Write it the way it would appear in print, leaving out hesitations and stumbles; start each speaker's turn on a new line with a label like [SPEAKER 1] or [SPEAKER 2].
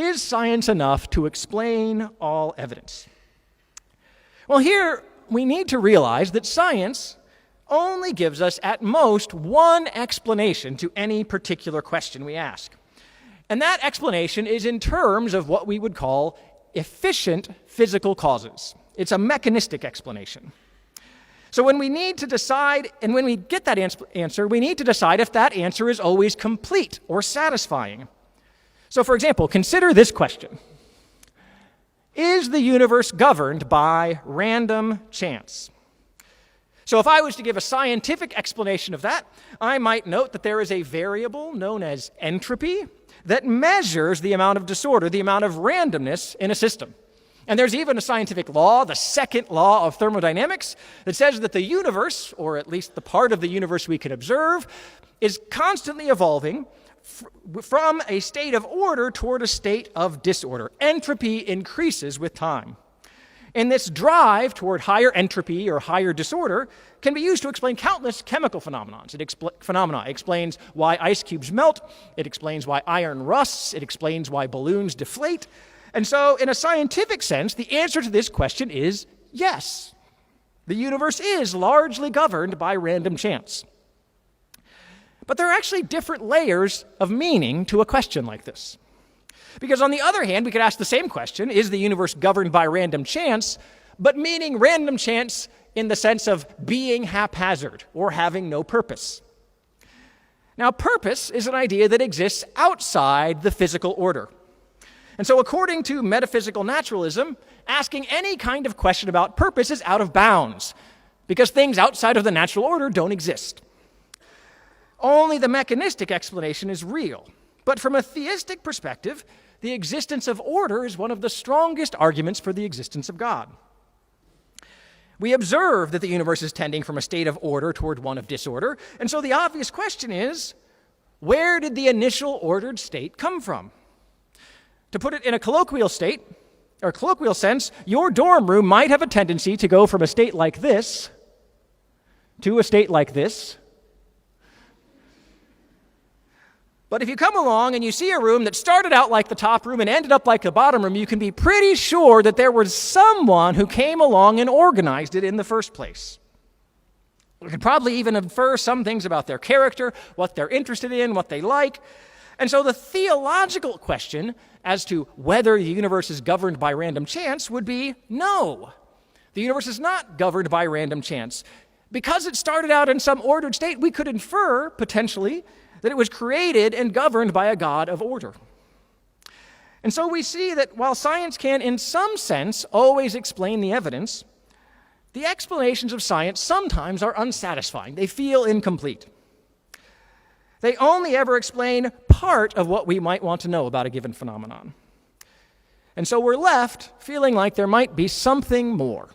[SPEAKER 1] Is science enough to explain all evidence? Well, here we need to realize that science only gives us at most one explanation to any particular question we ask. And that explanation is in terms of what we would call efficient physical causes. It's a mechanistic explanation. So when we need to decide, and when we get that answer, we need to decide if that answer is always complete or satisfying. So for example, consider this question. Is the universe governed by random chance? So if I was to give a scientific explanation of that, I might note that there is a variable known as entropy that measures the amount of disorder, the amount of randomness in a system. And there's even a scientific law, the second law of thermodynamics, that says that the universe, or at least the part of the universe we can observe, is constantly evolving from a state of order toward a state of disorder. Entropy increases with time. And this drive toward higher entropy or higher disorder can be used to explain countless chemical phenomena. It explains why ice cubes melt. It explains why iron rusts. It explains why balloons deflate. And so, in a scientific sense, the answer to this question is yes. The universe is largely governed by random chance. But there are actually different layers of meaning to a question like this. Because on the other hand, we could ask the same question, is the universe governed by random chance, but meaning random chance in the sense of being haphazard or having no purpose. Now, purpose is an idea that exists outside the physical order. And so according to metaphysical naturalism, asking any kind of question about purpose is out of bounds, because things outside of the natural order don't exist. Only the mechanistic explanation is real. But from a theistic perspective, the existence of order is one of the strongest arguments for the existence of God. We observe that the universe is tending from a state of order toward one of disorder, and so the obvious question is, where did the initial ordered state come from? To put it in a colloquial sense, your dorm room might have a tendency to go from a state like this to a state like this. But if you come along and you see a room that started out like the top room and ended up like the bottom room, you can be pretty sure that there was someone who came along and organized it in the first place. We could probably even infer some things about their character, what they're interested in, what they like. And so the theological question as to whether the universe is governed by random chance would be no. The universe is not governed by random chance. Because it started out in some ordered state, we could infer, potentially, that it was created and governed by a God of order. And so we see that while science can, in some sense, always explain the evidence, the explanations of science sometimes are unsatisfying. They feel incomplete. They only ever explain part of what we might want to know about a given phenomenon. And so we're left feeling like there might be something more.